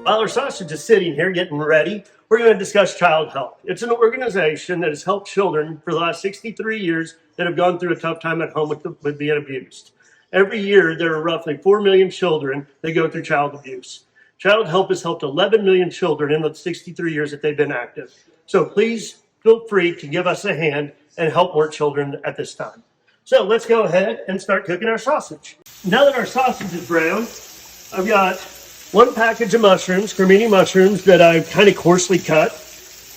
While our sausage is sitting here getting ready, we're going to discuss Child Help. It's an organization that has helped children for the last 63 years that have gone through a tough time at home with being abused. Every year, there are roughly 4 million children that go through child abuse. Child Help has helped 11 million children in the 63 years that they've been active. So please feel free to give us a hand and help more children at this time. So let's go ahead and start cooking our sausage. Now that our sausage is brown, I've got 1 package of mushrooms, cremini mushrooms that I've kind of coarsely cut.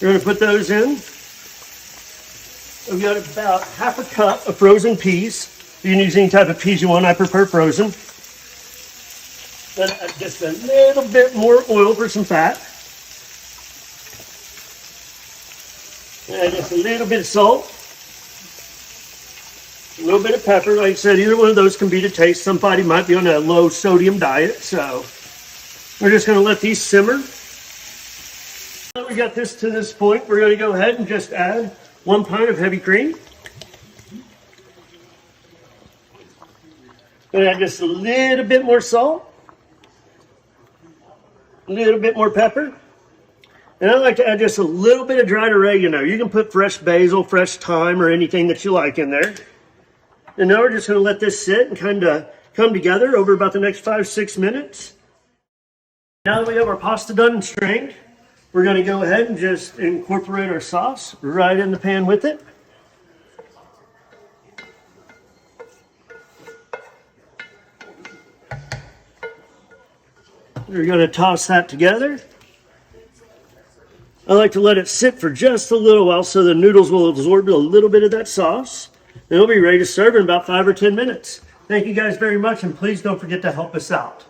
We're going to put those in. I've got about half a cup of frozen peas. You can use any type of peas you want. I prefer frozen. Then just a little bit more oil for some fat. And just a little bit of salt. A little bit of pepper. Like I said, either one of those can be to taste. Somebody might be on a low sodium diet, so we're just going to let these simmer. Now that we got this to this point, we're going to go ahead and just add 1 pint of heavy cream. And add just a little bit more salt. A little bit more pepper. And I like to add just a little bit of dried oregano. You can put fresh basil, fresh thyme, or anything that you like in there. And now we're just going to let this sit and kind of come together over about the next 5-6 minutes. Now that we have our pasta done and strained, we're going to go ahead and just incorporate our sauce right in the pan with it. We're going to toss that together. I like to let it sit for just a little while so the noodles will absorb a little bit of that sauce. And it'll be ready to serve in about 5 or 10 minutes. Thank you guys very much, and please don't forget to help us out.